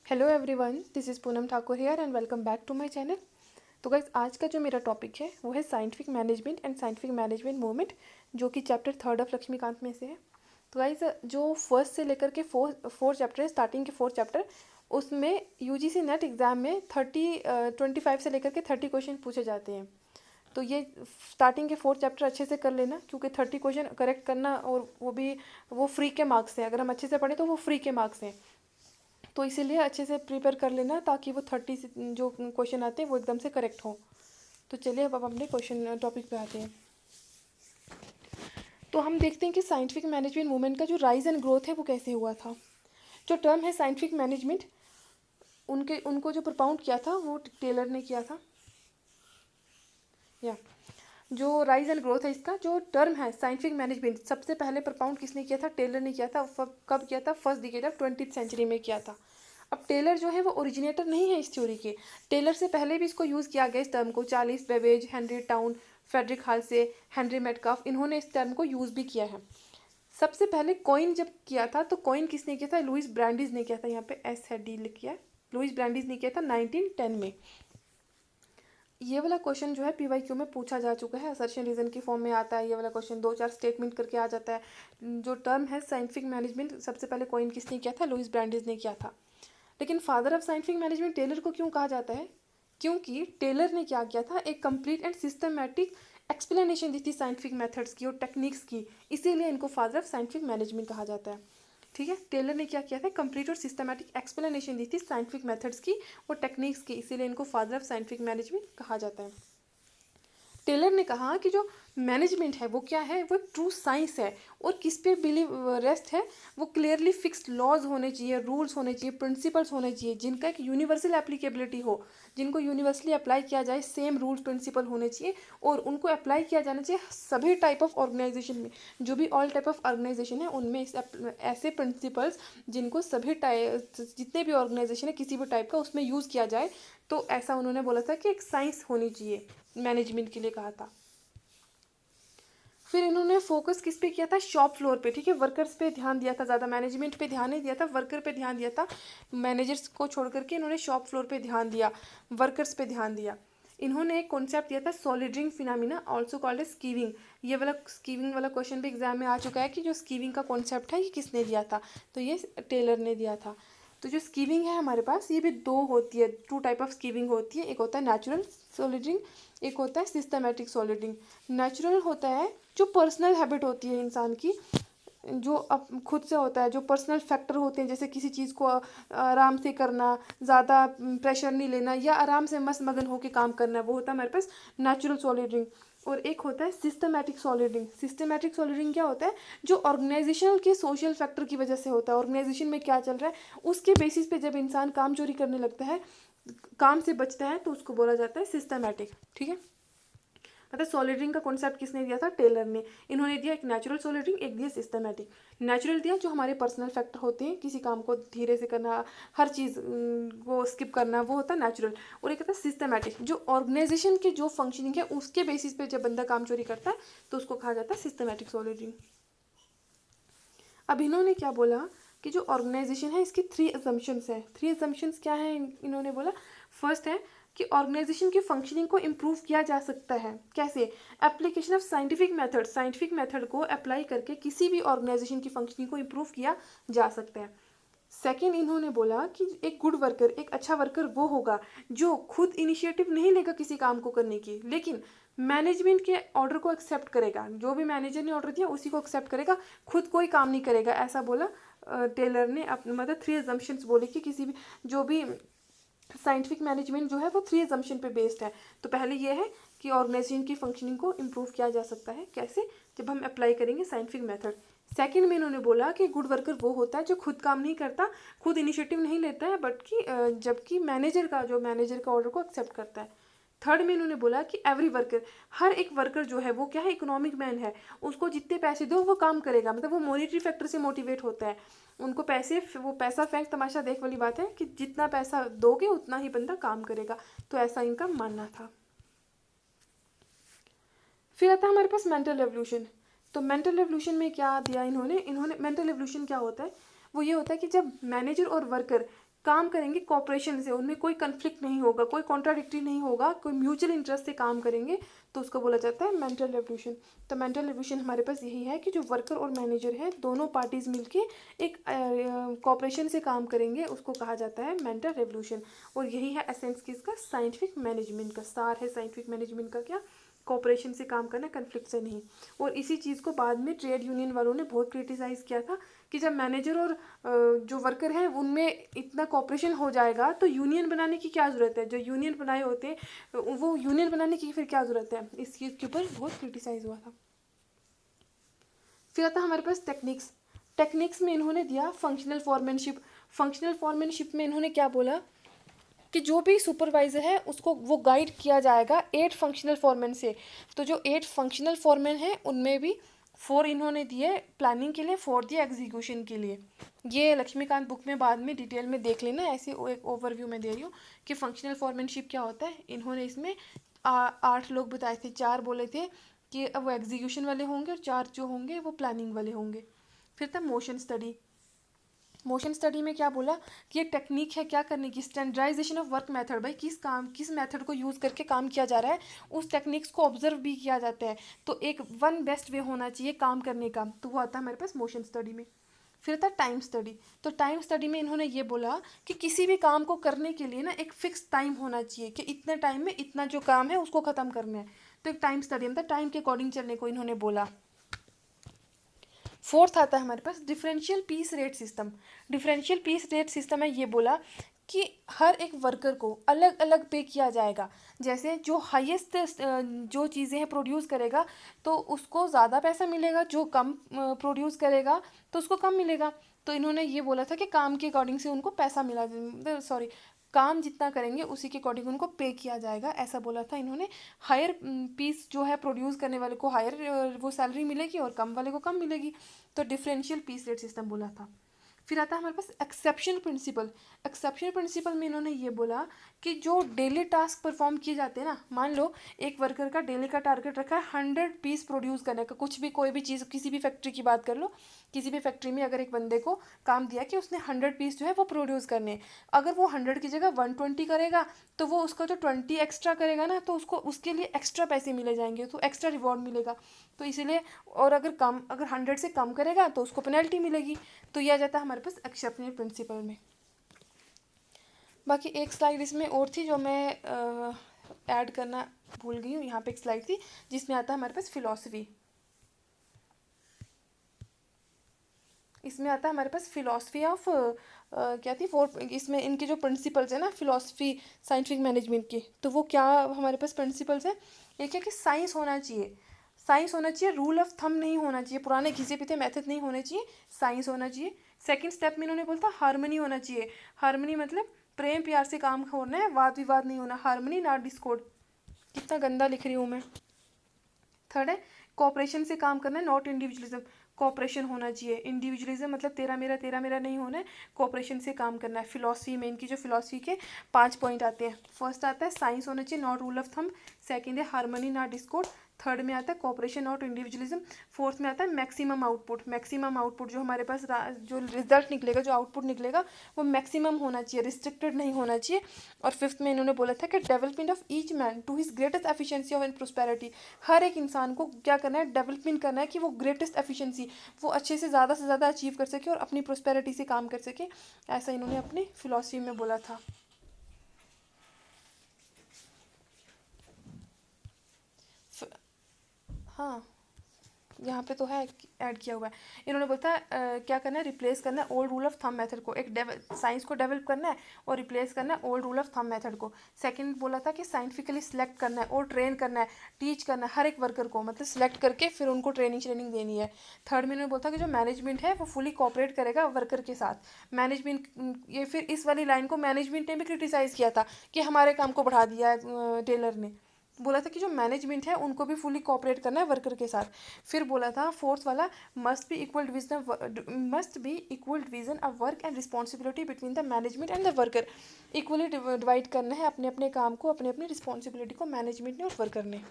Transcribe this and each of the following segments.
Hello everyone, this is Poonam Thakur here and welcome back to my channel. तो guys आज का जो मेरा टॉपिक है वो है scientific management and scientific management movement, जो कि चैप्टर 3 ऑफ लक्ष्मीकांत में से है। तो गाइज जो फर्स्ट से लेकर के फोर चैप्टर है, स्टार्टिंग के 4 चैप्टर, उसमें यूजीसी नेट एग्ज़ाम में 25 से लेकर के 30 क्वेश्चन पूछे जाते हैं। तो ये स्टार्टिंग के 4 चैप्टर अच्छे से कर लेना, क्योंकि 30 क्वेश्चन करेक्ट करना, और वो फ्री के मार्क्स हैं। अगर हम अच्छे से पढ़ें तो वो फ्री के मार्क्स हैं। तो इसीलिए अच्छे से प्रिपेयर कर लेना, ताकि वो 30 जो क्वेश्चन आते हैं वो एकदम से करेक्ट हो। तो चलिए अब अपने क्वेश्चन टॉपिक पे आते हैं। तो हम देखते हैं कि साइंटिफिक मैनेजमेंट मूवमेंट का जो राइज एंड ग्रोथ है वो कैसे हुआ था। जो टर्म है साइंटिफिक मैनेजमेंट, उनको जो प्रपाउंड किया था वो टेलर ने किया था। या जो राइज एंड ग्रोथ है, इसका जो टर्म है साइंटिफिक मैनेजमेंट, सबसे पहले प्रपाउंड किसने किया था? टेलर ने किया था। कब किया था? First decade of 20th century में किया था। अब टेलर जो है वो ओरिजिनेटर नहीं है इस थ्योरी के। टेलर से पहले भी इसको यूज़ किया गया, इस टर्म को। Charles Babbage, Henry Towne, Frederick Halsey, Henry Metcalfe, इन्होंने इस टर्म को यूज़ भी किया है। सबसे पहले कॉइन जब किया था, तो कॉइन किसने किया था? लुइस ब्रांडिस ने किया था। यहाँ पे एस है, डी लिखा है। लुइस ब्रांडिस ने किया था 1910 में। ये वाला क्वेश्चन जो है पीवाईक्यू में पूछा जा चुका है, असर्शन रीजन की फॉर्म में आता है। ये वाला क्वेश्चन 2-4 स्टेटमेंट करके आ जाता है। जो टर्म है साइंटिफिक मैनेजमेंट, सबसे पहले कॉइन किसने किया था? लुइस ब्रांडिस ने किया था। लेकिन father of scientific management Taylor को क्यों कहा जाता है? क्योंकि टेलर ने क्या किया था? एक कंप्लीट एंड सिस्टमैटिक एक्सप्लेनेशन दी थी साइंटिफिक मेथड्स की और टेक्निक्स की, इसीलिए इनको फादर ऑफ साइंटिफिक मैनेजमेंट कहा जाता है। ठीक है, टेलर ने क्या किया था? कंप्लीट और सिस्टमैटिक एक्सप्लेनेशन दी थी साइंटिफिक मेथड्स की और टेक्निक्स की, इसीलिए इनको फादर ऑफ साइंटिफिक मैनेजमेंट कहा जाता है। टेलर ने कहा कि जो मैनेजमेंट है वो क्या है? वो एक ट्रू साइंस है। और किस पे बिलीव रेस्ट है? वो क्लियरली फिक्स्ड लॉज होने चाहिए, रूल्स होने चाहिए, प्रिंसिपल्स होने चाहिए, जिनका एक यूनिवर्सल एप्लीकेबिलिटी हो, जिनको यूनिवर्सली अप्लाई किया जाए। सेम रूल्स प्रिंसिपल होने चाहिए और उनको अप्लाई किया जाना चाहिए सभी टाइप ऑफ ऑर्गेनाइजेशन में। जो भी ऑल टाइप ऑफ ऑर्गेनाइजेशन है उनमें ऐसे प्रिंसिपल्स जिनको सभी टाइप, जितने भी ऑर्गेनाइजेशन है किसी भी टाइप का, उसमें यूज़ किया जाए। तो ऐसा उन्होंने बोला था कि एक साइंस होनी चाहिए, मैनेजमेंट के लिए कहा था। फिर इन्होंने फोकस किस पे किया था? शॉप फ्लोर पे। ठीक है, वर्कर्स पे ध्यान दिया था, ज़्यादा मैनेजमेंट पे ध्यान नहीं दिया था, वर्कर पे ध्यान दिया था। मैनेजर्स को छोड़ करके इन्होंने शॉप फ्लोर पे ध्यान दिया, वर्कर्स पे ध्यान दिया। इन्होंने एक कॉन्सेप्ट दिया था सोलिडरिंग फिनोमिना, ऑल्सो कॉल्ड एज स्कीविंग। ये वाला स्कीविंग वाला क्वेश्चन भी एग्जाम में आ चुका है कि जो स्कीविंग का कॉन्सेप्ट है ये किसने दिया था? तो ये टेलर ने दिया था। तो जो स्कीविंग है हमारे पास, ये भी दो होती है, 2 टाइप ऑफ स्कीविंग होती है। एक होता है नेचुरल सोलिडरिंग, एक होता है सिस्टमैटिक सोलिडरिंग। नेचुरल होता है जो पर्सनल हैबिट होती है इंसान की, जो अब खुद से होता है, जो पर्सनल फैक्टर होते हैं, जैसे किसी चीज़ को आराम से करना, ज़्यादा प्रेशर नहीं लेना, या आराम से मस्त मगन होकर काम करना, वो होता है हमारे पास नेचुरल सोलिडरिंग। और एक होता है सिस्टमैटिक सोलिडरिंग। सिस्टमैटिक सोलिडरिंग क्या होता है? जो ऑर्गेनाइजेशन के सोशल फैक्टर की वजह से होता है, ऑर्गेनाइजेशन में क्या चल रहा है उसके बेसिस पे जब इंसान काम चोरी करने लगता है, काम से बचता है, तो उसको बोला जाता है सिस्टमैटिक। ठीक है, मतलब सोलिडरिंग का कॉन्सेप्ट किसने दिया था? टेलर ने। इन्होंने दिया एक नेचुरल सोलिडरिंग, एक दिया सिस्टमैटिक। नेचुरल दिया जो हमारे पर्सनल फैक्टर होते हैं, किसी काम को धीरे से करना, हर चीज़ को स्किप करना, वो होता है नेचुरल। और एक होता है सिस्टमैटिक, जो ऑर्गेनाइजेशन की जो फंक्शनिंग है उसके बेसिस पे जब बंदा काम चोरी करता है तो उसको कहा जाता है सिस्टमैटिक सोलिडरिंग। अब इन्होंने क्या बोला कि जो ऑर्गेनाइजेशन है इसकी 3 असम्पशंस है। 3 असम्पशंस क्या है इन्होंने बोला? फर्स्ट है कि ऑर्गेनाइजेशन की फंक्शनिंग को इम्प्रूव किया जा सकता है। कैसे? Application of scientific method, scientific method को अप्लाई करके किसी भी ऑर्गेनाइजेशन की फंक्शनिंग को इम्प्रूव किया जा सकता है। सेकेंड, इन्होंने बोला कि एक गुड वर्कर, एक अच्छा वर्कर वो होगा जो खुद इनिशिएटिव नहीं लेगा किसी काम को करने की, लेकिन मैनेजमेंट के ऑर्डर को एक्सेप्ट करेगा। जो भी मैनेजर ने ऑर्डर दिया उसी को एक्सेप्ट करेगा, खुद कोई काम नहीं करेगा, ऐसा बोला टेलर ने। मतलब 3 असम्पशंस बोले कि किसी भी, जो भी साइंटिफिक मैनेजमेंट जो है वो 3 असम्पशन पे बेस्ड है। तो पहले ये है कि ऑर्गेनाइजेशन की फंक्शनिंग को इम्प्रूव किया जा सकता है। कैसे? जब हम अप्लाई करेंगे साइंटिफिक मेथड। सेकंड में इन्होंने बोला कि गुड वर्कर वो होता है जो खुद काम नहीं करता, खुद इनिशिएटिव नहीं लेता है, बट कि जबकि मैनेजर का ऑर्डर को एक्सेप्ट करता है। थर्ड में इन्होंने बोला कि एवरी वर्कर, हर एक वर्कर जो है वो क्या है? इकोनॉमिक मैन है। उसको जितने पैसे दो वो काम करेगा, मतलब वो मॉनिटरी फैक्टर से मोटिवेट होता है। उनको पैसे, वो पैसा फेंक तमाशा देख वाली बात है कि जितना पैसा दोगे उतना ही बंदा काम करेगा। तो ऐसा इनका मानना था। फिर आता है हमारे पास मेंटल रेवोल्यूशन। तो मेंटल रेवोल्यूशन में क्या दिया इन्होंने? मेंटल रेवोल्यूशन क्या होता है? वो ये होता है कि जब मैनेजर और वर्कर काम करेंगे कॉपरेशन से, उनमें कोई कन्फ्लिक्ट नहीं होगा, कोई कॉन्ट्राडिक्टरी नहीं होगा, कोई म्यूचुअल इंटरेस्ट से काम करेंगे, तो उसको बोला जाता है मेंटल रेवोल्यूशन। तो मेंटल रेवोल्यूशन हमारे पास यही है कि जो वर्कर और मैनेजर है दोनों पार्टीज मिलके एक कॉपरेशन से काम करेंगे, उसको कहा जाता है मेंटल रेवोल्यूशन। और यही है एसेंस किसका, साइंटिफिक मैनेजमेंट का। सार है साइंटिफिक मैनेजमेंट का क्या, कॉपरेशन से काम करना, कन्फ्लिक्ट से नहीं। और इसी चीज़ को बाद में ट्रेड यूनियन वालों ने बहुत क्रिटिसाइज़ किया था कि जब मैनेजर और जो वर्कर है उनमें इतना कॉपरेशन हो जाएगा तो यूनियन बनाने की क्या ज़रूरत है, जो यूनियन बनाए होते हैं वो यूनियन बनाने की फिर क्या ज़रूरत है। इस चीज़ के ऊपर बहुत क्रिटिसाइज़ हुआ था। फिर आता हमारे पास टेक्निक्स। टेक्निक्स में इन्होंने दिया फंक्शनल फॉरमैनशिप। फंक्शनल फॉरमैनशिप में इन्होंने क्या बोला कि जो भी सुपरवाइज़र है उसको वो गाइड किया जाएगा 8 फंक्शनल फॉरमैन से। तो जो 8 फंक्शनल फॉरमैन हैं उनमें भी 4 इन्होंने दिए प्लानिंग के लिए, 4 दिए एग्जीक्यूशन के लिए। ये लक्ष्मीकांत बुक में बाद में डिटेल में देख लेना, ऐसे एक ओवरव्यू में दे रही हूँ कि फंक्शनल फॉरमैनशिप क्या होता है। इन्होंने इसमें 8 लोग बताए थे, 4 बोले थे कि वो एग्जीक्यूशन वाले होंगे और 4 जो होंगे वो प्लानिंग वाले होंगे। फिर था मोशन स्टडी। मोशन स्टडी में क्या बोला कि एक टेक्निक है क्या करने की, स्टैंडर्डाइजेशन ऑफ वर्क मेथड। भाई किस मेथड को यूज़ करके काम किया जा रहा है, उस टेक्निक्स को ऑब्जर्व भी किया जाता है। तो एक वन बेस्ट वे होना चाहिए काम करने का, तो वो आता है हमारे पास मोशन स्टडी में। फिर था टाइम स्टडी। तो टाइम स्टडी में इन्होंने ये बोला कि किसी भी काम को करने के लिए ना एक फिक्स टाइम होना चाहिए कि इतने टाइम में इतना जो काम है उसको ख़त्म करना है। तो एक टाइम स्टडी मतलब टाइम के अकॉर्डिंग चलने को इन्होंने बोला। फोर्थ आता है हमारे पास differential piece rate system. Differential piece rate system है ये बोला कि हर एक वर्कर को अलग अलग पे किया जाएगा। जैसे जो हाईएस्ट जो चीज़ें हैं प्रोड्यूस करेगा तो उसको ज़्यादा पैसा मिलेगा, जो कम प्रोड्यूस करेगा तो उसको कम मिलेगा। तो इन्होंने ये बोला था कि काम के अकॉर्डिंग से उनको पैसा मिला, सॉरी काम जितना करेंगे उसी के अकॉर्डिंग उनको पे किया जाएगा, ऐसा बोला था इन्होंने। हायर पीस जो है प्रोड्यूस करने वाले को हायर वो सैलरी मिलेगी और कम वाले को कम मिलेगी। तो डिफरेंशियल पीस रेट सिस्टम बोला था। फिर आता है हमारे पास एक्सेप्शन प्रिंसिपल। एक्सेप्शन प्रिंसिपल में इन्होंने ये बोला कि जो डेली टास्क परफॉर्म किए जाते हैं ना, मान लो एक वर्कर का डेली का टारगेट रखा है 100 पीस प्रोड्यूस करने का, कुछ भी कोई भी चीज़, किसी भी फैक्ट्री की बात कर लो, किसी भी फैक्ट्री में अगर एक बंदे को काम दिया कि उसने 100 पीस जो है वो प्रोड्यूस करने, अगर वो 100 की जगह 120 करेगा तो वो उसका जो 20 एक्स्ट्रा करेगा ना तो उसको उसके लिए एक्स्ट्रा पैसे मिले जाएंगे, तो एक्स्ट्रा रिवॉर्ड मिलेगा। तो इसीलिए, और अगर 100 से कम करेगा तो उसको पेनल्टी मिलेगी। तो यह आ जाता है हमारे पास एक्सेप्शनल प्रिंसिपल में। बाकी एक स्लाइड इसमें और थी जो मैं ऐड करना भूल गई हूँ। यहाँ पे एक स्लाइड थी जिसमें आता है हमारे पास फिलॉसफी। इसमें आता है हमारे पास फिलॉसफी ऑफ क्या थी, 4 इसमें इनके जो प्रिंसिपल्स है ना फिलॉसफी साइंटिफिक मैनेजमेंट की, तो वो क्या हमारे पास प्रिंसिपल्स है। एक है कि साइंस होना चाहिए, साइंस होना चाहिए, रूल ऑफ थंब नहीं होना चाहिए, पुराने घिसे पीते मेथड नहीं होने चाहिए, साइंस होना चाहिए। सेकंड स्टेप में इन्होंने बोला था हार्मनी होना चाहिए। हार्मनी मतलब प्रेम प्यार से काम होना है, वाद विवाद नहीं होना, हार्मनी नॉट डिस्कॉर्ड। कितना गंदा लिख रही हूँ मैं। थर्ड है कोऑपरेशन से काम करना है, नॉट इंडिविजुअलिज्म। कोऑपरेशन होना चाहिए, इंडिविजुअलिज्म मतलब तेरा मेरा नहीं होना है, कोऑपरेशन से काम करना है। फिलॉसफी में इनकी जो फिलॉसफी के 5 पॉइंट आते हैं। फर्स्ट आता है साइंस होना चाहिए, not rule of thumb. Second है हार्मनी नॉट डिस्कॉर्ड। थर्ड में आता है कोऑपरेशन नॉट इंडिविजुअलिज्म। फोर्थ में आता है मैक्सिमम आउटपुट। मैक्सिमम आउटपुट जो हमारे पास जो रिजल्ट निकलेगा, जो आउटपुट निकलेगा वो मैक्सिमम होना चाहिए, रिस्ट्रिक्टेड नहीं होना चाहिए। और फिफ्थ में इन्होंने बोला था कि development of each man to his greatest efficiency of and prosperity. हर एक इंसान को क्या करना है, डेवलपमेंट करना है कि वो ग्रेटेस्ट एफिशिएंसी वो अच्छे से ज़्यादा अचीव कर सके और अपनी प्रोस्पेरिटी से काम कर सके, ऐसा इन्होंने अपनी फिलॉसफी में बोला था। हाँ यहाँ पे तो है ऐड किया हुआ है। इन्होंने बोलता है क्या करना है, रिप्लेस करना है old rule of thumb method को। एक साइंस को डेवलप करना है और रिप्लेस करना है old rule of thumb method को। सेकंड बोला था कि साइंटिफिकली सिलेक्ट करना है और ट्रेन करना है, टीच करना है हर एक वर्कर को, मतलब सिलेक्ट करके फिर उनको ट्रेनिंग देनी है। थर्ड में इन्होंने बोला था कि जो मैनेजमेंट है वो फुली कॉपरेट करेगा वर्कर के साथ। मैनेजमेंट, ये फिर इस वाली लाइन को मैनेजमेंट ने भी क्रिटिसाइज़ किया था कि हमारे काम को बढ़ा दिया है टेलर ने। बोला था कि जो मैनेजमेंट है उनको भी फुली कोऑपरेट करना है वर्कर के साथ। फिर बोला था फोर्थ वाला must be equal division of work and responsibility between the management and the worker. Equally divide करना है अपने अपने काम को, अपने अपनी रिस्पॉन्सिबिलिटी को मैनेजमेंट ने और वर्कर ने।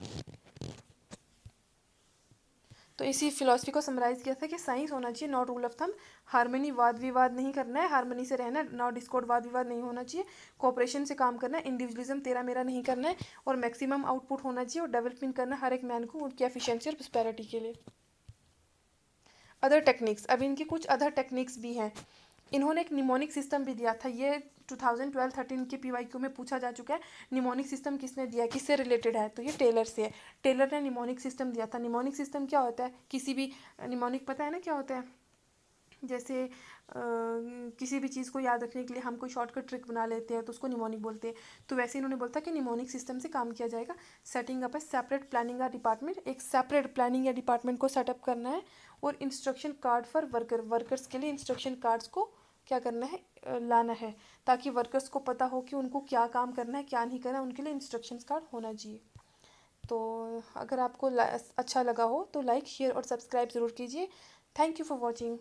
तो इसी फिलॉसफी को समराइज़ किया था कि साइंस होना चाहिए not rule of thumb, harmony वाद विवाद नहीं करना है, हारमनी से रहना है, नॉट डिस्कॉर्ड वाद विवाद नहीं होना चाहिए, कोऑपरेशन से काम करना है, इंडिविजुअलिज्म तेरा मेरा नहीं करना है, और मैक्सिमम आउटपुट होना चाहिए, और डेवलपमेंट करना है हर एक मैन को उनकी एफिशिएंसी और प्रॉस्पेरिटी के लिए। अदर टेक्निक्स, अब इनकी कुछ अदर टेक्निक्स भी हैं। इन्होंने एक निमोनिक सिस्टम भी दिया था, ये 2012-13 के PYQ में पूछा जा चुका है। निमोनिक सिस्टम किसने दिया है, किससे रिलेटेड है, तो ये टेलर से है। टेलर ने निमोनिक सिस्टम दिया था। निमोनिक सिस्टम क्या होता है, किसी भी निमोनिक पता है ना क्या होता है, जैसे किसी भी चीज़ को याद रखने के लिए हम कोई शॉर्टकट ट्रिक बना लेते हैं तो उसको निमोनिक बोलते हैं। तो वैसे इन्होंने बोलता कि निमोनिक सिस्टम से काम किया जाएगा। सेटिंग अप है सेपरेट प्लानिंग या डिपार्टमेंट, एक सेपरेट प्लानिंग या डिपार्टमेंट को सेटअप करना है, और इंस्ट्रक्शन कार्ड फॉर वर्कर्स के लिए इंस्ट्रक्शन कार्ड्स को क्या करना है, लाना है, ताकि वर्कर्स को पता हो कि उनको क्या काम करना है क्या नहीं करना है, उनके लिए इंस्ट्रक्शन कार्ड होना चाहिए। तो अगर आपको अच्छा लगा हो तो लाइक शेयर और सब्सक्राइब ज़रूर कीजिए। Thank you for watching.